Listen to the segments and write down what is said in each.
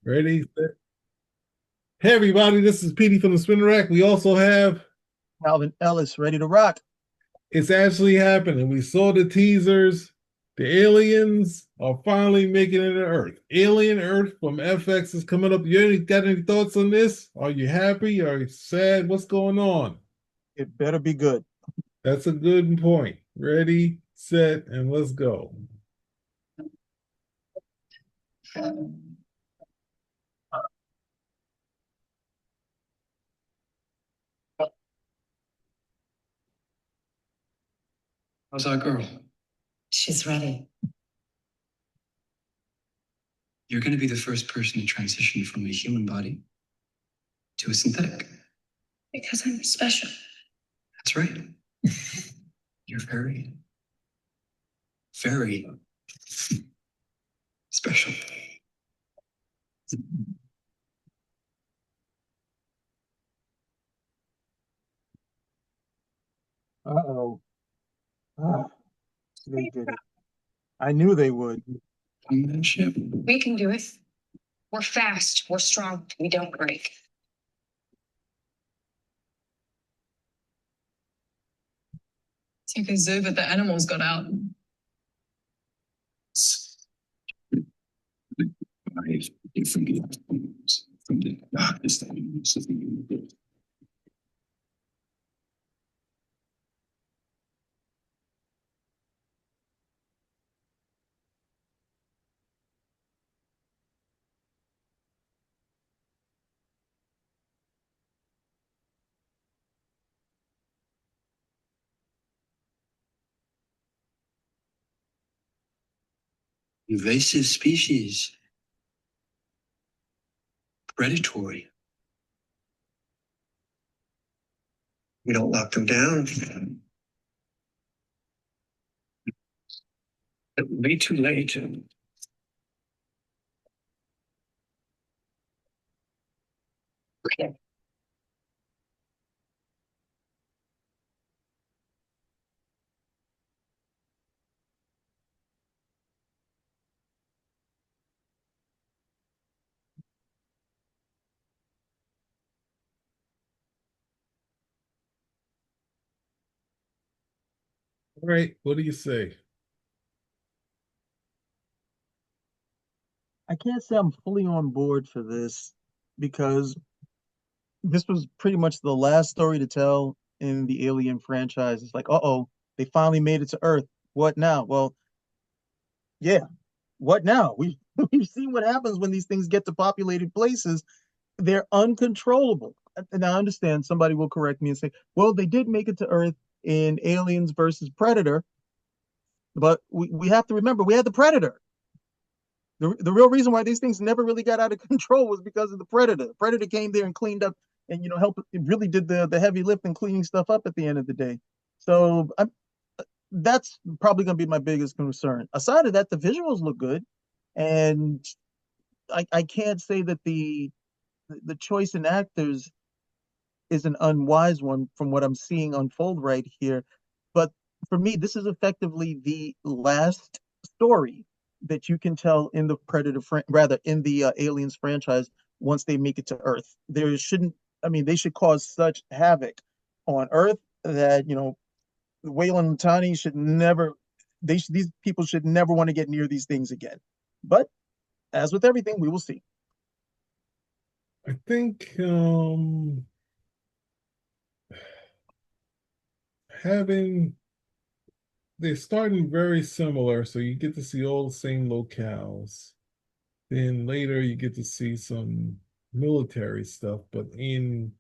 Ready? Hey, everybody, this is Petey from the Spinner Rack. We also have Calvin Ellis, ready to rock. It's Actually Happening. We saw the teasers. The aliens are finally making it to Earth. Alien Earth from FX is coming up. Got any thoughts on this? Are you happy? Are you sad? What's going on? It better be good. That's a good point. Ready, set, and let's go. How's our girl? She's ready. You're going to be the first person to transition from a human body to a synthetic. Because I'm special. That's right. You're very, very special. Uh-oh. Ah, they did it. I knew they would. Ship. We can do it. We're fast. We're strong. We don't break. Take a zoo, but the animals got out. Five different lifetimes from the darkest elements of the universe. Invasive species. Predatory. We don't lock them down. Way too late. All right, what do you say? I can't say I'm fully on board for this because this was pretty much the last story to tell in the Alien franchise. It's like, uh-oh, they finally made it to Earth. What now? Well, yeah, what now? We've seen what happens when these things get to populated places. They're uncontrollable. And I understand somebody will correct me and say, well, they did make it to Earth in Aliens versus Predator, but we have to remember we had the Predator. The real reason why these things never really got out of control was because of the Predator. The Predator came there and cleaned up and helped. It really did the heavy lift and cleaning stuff up at the end of the day. So that's probably going to be my biggest concern. Aside of that, the visuals look good, and I can't say that the choice in actors is an unwise one from what I'm seeing unfold right here. But for me, this is effectively the last story that you can tell in the rather in the Aliens franchise once they make it to Earth. There shouldn't, I mean, they should cause such havoc on Earth that Wayland and Tani should never. These people should never want to get near these things again. But as with everything, we will see. I think having they're starting very similar, so you get to see all the same locales. Then later you get to see some military stuff, but in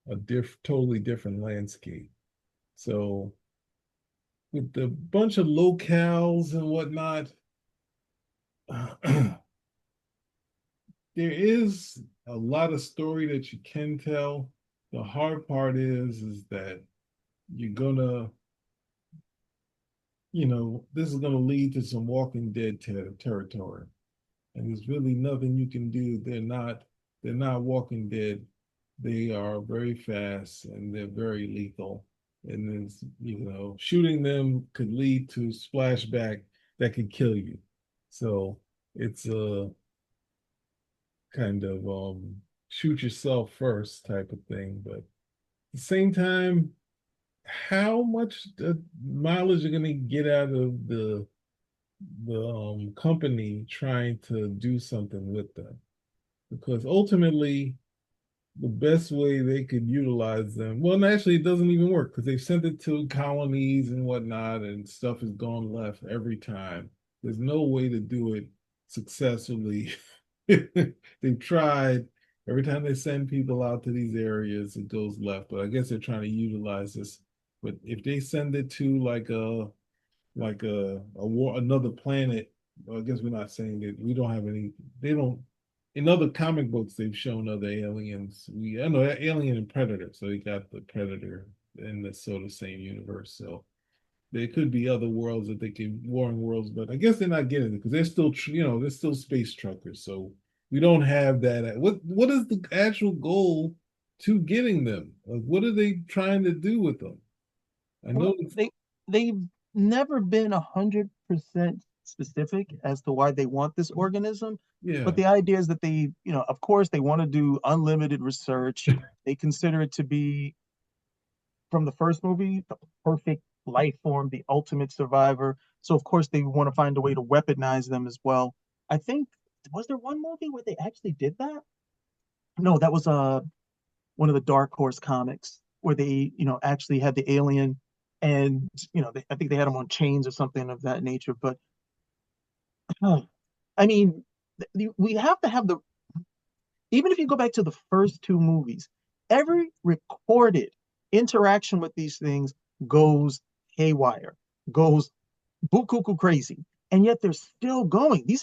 a totally different landscape. So with the bunch of locales and whatnot, there is a lot of story that you can tell. The hard part is that you're gonna, this is gonna lead to some Walking Dead territory, and there's really nothing you can do. They're not Walking Dead. They are very fast and they're very lethal. And then, shooting them could lead to splashback that could kill you. So it's kind of shoot yourself first type of thing. But at the same time, how much mileage are going to get out of the company trying to do something with them? Because ultimately, the best way they could utilize them. Well, actually, it doesn't even work because they've sent it to colonies and whatnot, and stuff has gone left every time. There's no way to do it successfully. They've tried. Every time they send people out to these areas, it goes left. But I guess they're trying to utilize this. But if they send it to like a war, another planet, well, I guess we're not saying that we don't have any. They don't in other comic books they've shown other aliens. I know Alien and Predator, so you got the Predator in the sort of same universe. So there could be other worlds that they can warring worlds, but I guess they're not getting it because they're still they're still space truckers. So we don't have that. What is the actual goal to getting them? Like, what are they trying to do with them? I know Well, they've never been 100% specific as to why they want this organism. yeah. But the idea is that they, of course, they want to do unlimited research. They consider it to be, from the first movie, the perfect life form, the ultimate survivor. So of course they want to find a way to weaponize them as well. I think, was there one movie where they actually did that? No, that was one of the Dark Horse comics where they, actually had the alien, and I think they had him on chains or something of that nature. But I mean, we have to have the, even if you go back to the first two movies, every recorded interaction with these things goes haywire, goes bukuku crazy, and yet they're still going. These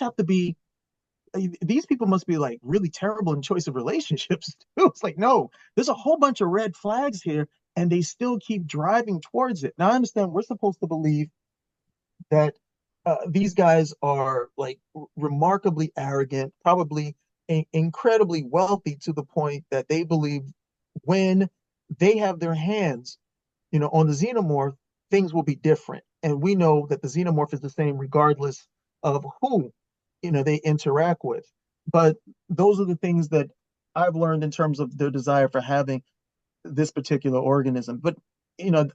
people must be like really terrible in choice of relationships too. It's like, no, there's a whole bunch of red flags here, and they still keep driving towards it. Now I understand we're supposed to believe that these guys are like remarkably arrogant, probably incredibly wealthy to the point that they believe when they have their hands, on the xenomorph, things will be different. And we know that the xenomorph is the same regardless of who, they interact with. But those are the things that I've learned in terms of their desire for having this particular organism. But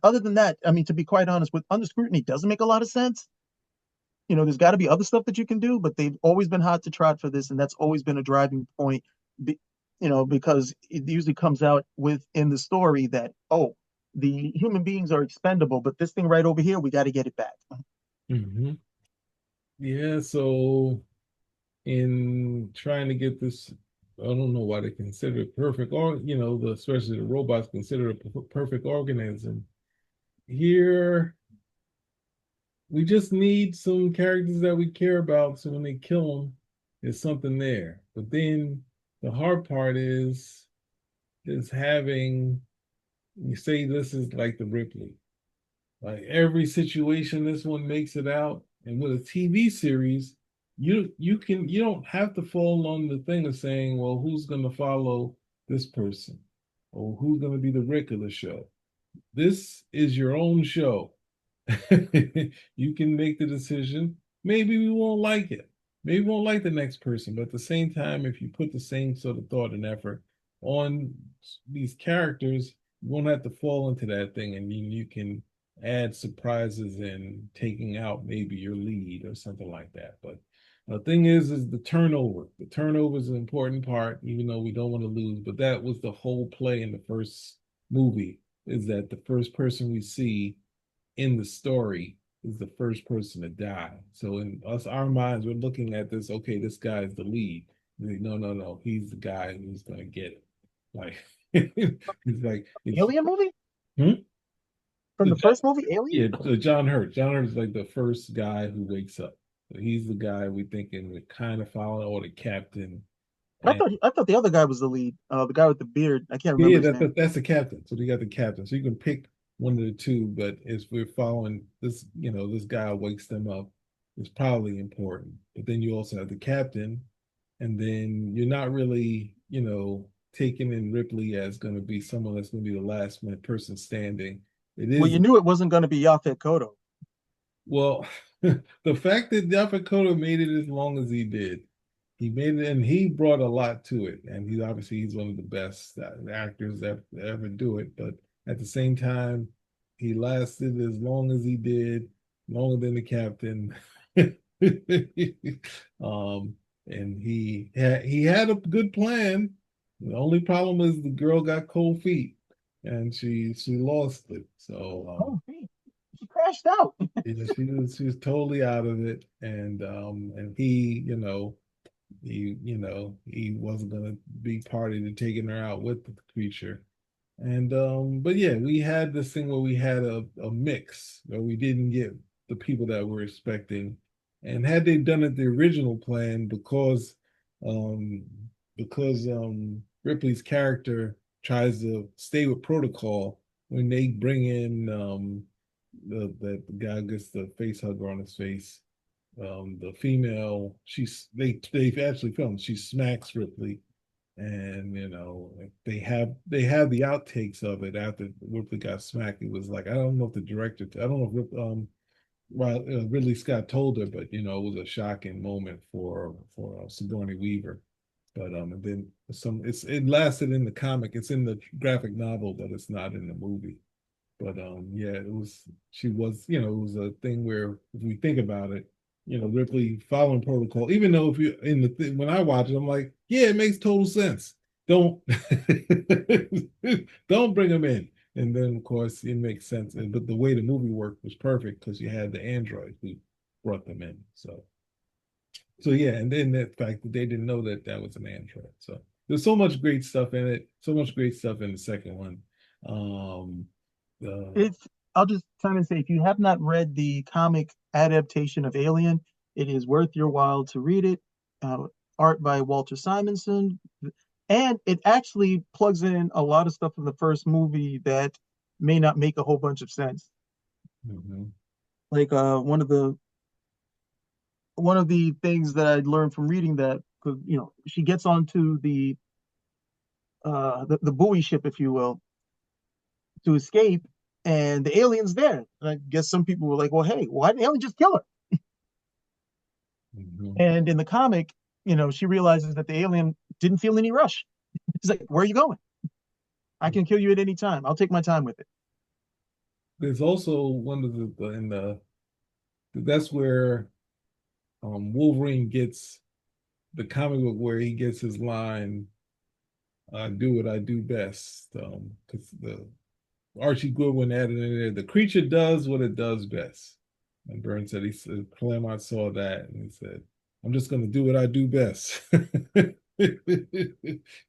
other than that, I mean, to be quite honest, with under scrutiny doesn't make a lot of sense. There's got to be other stuff that you can do, but they've always been hot to trot for this, and that's always been a driving point. Because it usually comes out within the story that, oh, the human beings are expendable, but this thing right over here, we got to get it back. Mm-hmm. Yeah, so in trying to get this, I don't know why they consider it perfect, or especially the robots consider it a perfect organism. Here, we just need some characters that we care about, so when they kill them, there's something there. But then the hard part is having you say this is like the Ripley. Like every situation, this one makes it out. And with a TV series, you don't have to fall on the thing of saying, well, who's gonna follow this person? Or who's gonna be the Rick of the show? This is your own show. You can make the decision. Maybe we won't like it. Maybe we won't like the next person. But at the same time, if you put the same sort of thought and effort on these characters, you won't have to fall into that thing, and you can add surprises and taking out maybe your lead or something like that. But the thing is the turnover. The turnover is an important part, even though we don't want to lose. But that was the whole play in the first movie, is that the first person we see in the story is the first person to die. So in our minds, we're looking at this, okay, this guy is the lead. No, he's the guy who's gonna get it. Like he's like Alien movie? Hmm? From the first movie, Yeah, Alien? John Hurt. John Hurt is like the first guy who wakes up. So he's the guy we thinking we're kind of following, or the captain. And I thought the other guy was the lead. The guy with the beard. I can't yeah, remember his name. that's the captain. So you got the captain. So you can pick one of the two, but as we're following this, this guy wakes them up, it's probably important. But then you also have the captain, and then you're not really, taking in Ripley as going to be someone that's going to be the last person standing. It Well, is you knew it wasn't going to be Yaphet Kotto. well, the fact that Yaphet Kotto made it as long as he did, he made it, and he brought a lot to it. And he's one of the best actors that ever do it. But at the same time, he lasted as long as he did, longer than the captain. um, and he had a good plan. The only problem is the girl got cold feet, and she lost it. So Oh, she crashed out. she was totally out of it, and he, he wasn't gonna be party to taking her out with the creature. And but yeah, we had this thing where we had a mix where we didn't get the people that we're expecting. And had they done it the original plan, um Ripley's character tries to stay with protocol when they bring in the guy gets the face hugger on his face. The female, they've actually filmed, she smacks Ripley, and they have the outtakes of it after Ripley got smacked. It was like, I don't know if the director, I don't know if Ridley Scott told her, but it was a shocking moment for Sigourney Weaver. But and then it lasted in the comic. It's in the graphic novel, but it's not in the movie. But yeah, it was a thing where if we think about it, Ripley following protocol, even though if you in the when I watch it, I'm like, yeah, it makes total sense. Don't don't bring him in. And then of course it makes sense. But the way the movie worked was perfect because you had the android who brought them in. So yeah, and then that fact that they didn't know that that was an android. So there's so much great stuff in it, so much great stuff in the second one. Um, It's I'll just kind of say, if you have not read the comic adaptation of Alien, it is worth your while to read it. Art by Walter Simonson, and it actually plugs in a lot of stuff from the first movie that may not make a whole bunch of sense. mhm. Like one of the things that I learned from reading that, because she gets onto the buoy ship, if you will, to escape, and the alien's there. And I guess some people were like, "Well, hey, why didn't the alien just kill her?" Mhm. And in the comic, she realizes that the alien didn't feel any rush. He's like, "Where are you going? I can kill you at any time. I'll take my time with it." There's also one of in the that's where Wolverine gets the comic book where he gets his line, "I do what I do best." Because the Archie Goodwin added in there, "The creature does what it does best." And Byrne said, he said Claremont saw that and he said, "I'm just going to do what I do best." And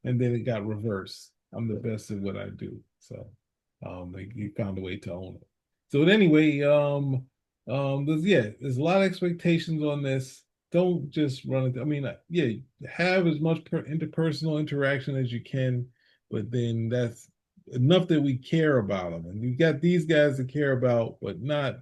then it got reversed. I'm the best at what I do. So he found a way to own it. So anyway, there's a lot of expectations on this. Don't just run it. I mean, yeah, have as much interpersonal interaction as you can, but then that's enough that we care about them. And you got these guys to care about, but not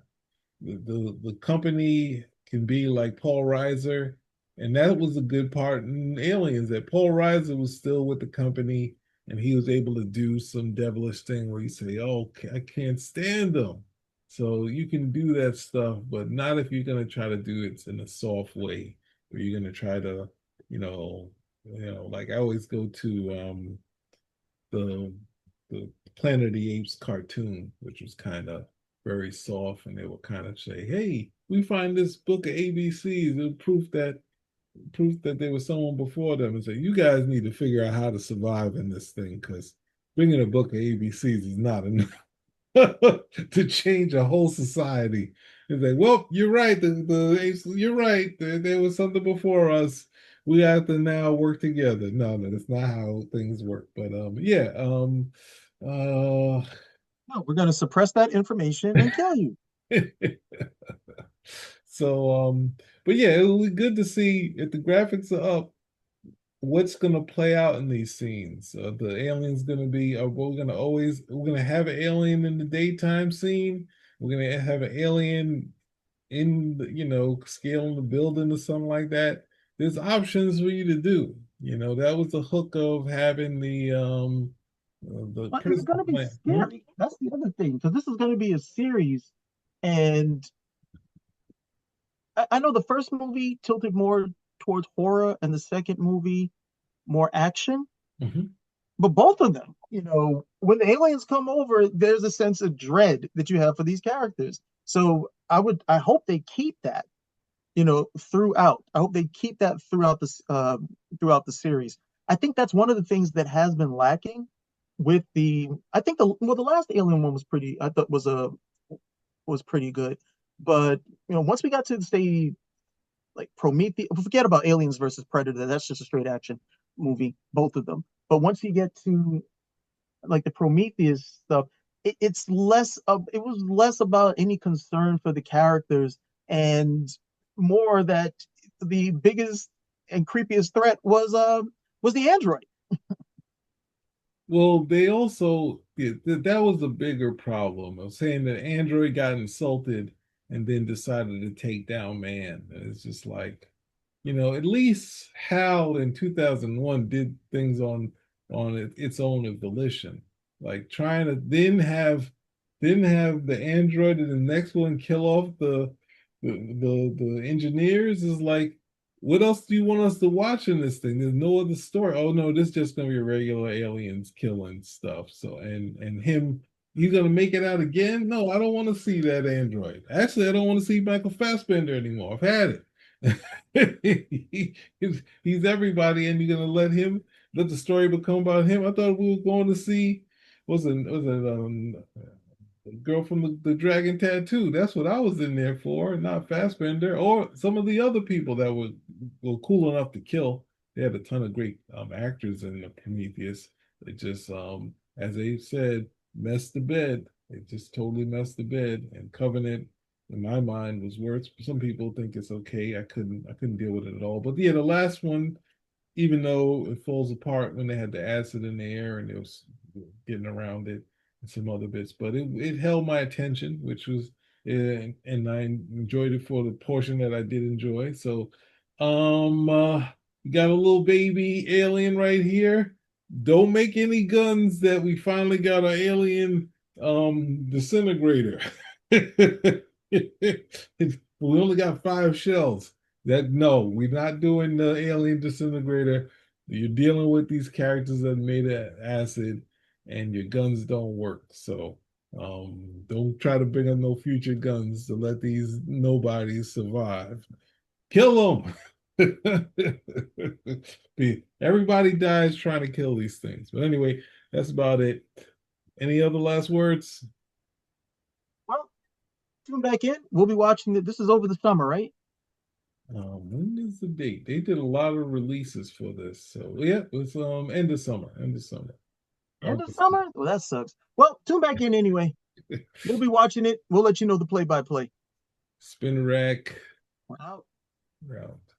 the company can be like Paul Reiser, and that was a good part in Aliens that Paul Reiser was still with the company, and he was able to do some devilish thing where you say, "Oh, I can't stand them." So you can do that stuff, but not if you're going to try to do it in a soft way, where you're going to try to, you know, like I always go to the the Planet of the Apes cartoon, which was kind of very soft, and they would kind of say, "Hey, we find this book of ABCs and proof that there was someone before them," and say, "You guys need to figure out how to survive in this thing because bringing a book of ABCs is not enough to change a whole society." It's like, well, you're right. You're right. There was something before us. We have to now work together. No, that's not how things work. But yeah. Uh, No, we're going to suppress that information and kill you. so but yeah, it will be good to see if the graphics are up. What's going to play out in these scenes? The alien's going to be, we're going to have an alien in the daytime scene. We're going to have an alien in the, scaling the building or something like that. There's options for you to do. That was the hook of having the But it's prison going to be plan. Hmm? scary. That's the other thing, because this is going to be a series, and I know the first movie tilted more towards horror, and the second movie more action. Mhm. But both of them, when the aliens come over, there's a sense of dread that you have for these characters. So I hope they keep that, throughout. I hope they keep that throughout the series. I think that's one of the things that has been lacking with the last Alien one was pretty. I thought was pretty good, but once we got to say like Prometheus, forget about Aliens versus Predator. That's just a straight action movie, both of them. But once you get to like the Prometheus stuff, it was less about any concern for the characters and more that the biggest and creepiest threat was the android. Well, they also that was a bigger problem of saying that Android got insulted and then decided to take down man. And it's just like, at least HAL in 2001 did things on its own volition. Like trying to then have the android in the next one kill off the engineers is like, what else do you want us to watch in this thing? There's no other story. Oh no, this is just gonna be regular aliens killing stuff. So and him, he's gonna make it out again? No, I don't want to see that android. Actually, I don't want to see Michael Fassbender anymore. I've had it. he's everybody, and you're gonna let the story become about him. I thought we were going to see was it the girl from the Dragon Tattoo. That's what I was in there for, not Fassbender or some of the other people that were cool enough to kill. They had a ton of great actors in the Prometheus. They just, as they said, messed the bed. They just totally messed the bed. And Covenant, in my mind, was worse. Some people think it's okay. I couldn't deal with it at all. But yeah, the last one, even though it falls apart when they had the acid in the air and it was getting around it and some other bits, but it held my attention, which was and I enjoyed it for the portion that I did enjoy. So we got a little baby alien right here. Don't make any guns that we finally got an alien disintegrator. We only got 5 shells. That no, we're not doing the alien disintegrator. You're dealing with these characters that made acid, and your guns don't work. So don't try to bring up no future guns to let these nobodies survive. Kill them. Everybody dies trying to kill these things. But anyway, that's about it. Any other last words? Well, tune back in. We'll be watching it. This is over the summer, right? When is the date? They did a lot of releases for this. So yeah, it's end of summer. End of summer. End of summer? Well, that sucks. Well, tune back in anyway. We'll be watching it. We'll let you know the play-by-play. Spin rack. We're out. Route.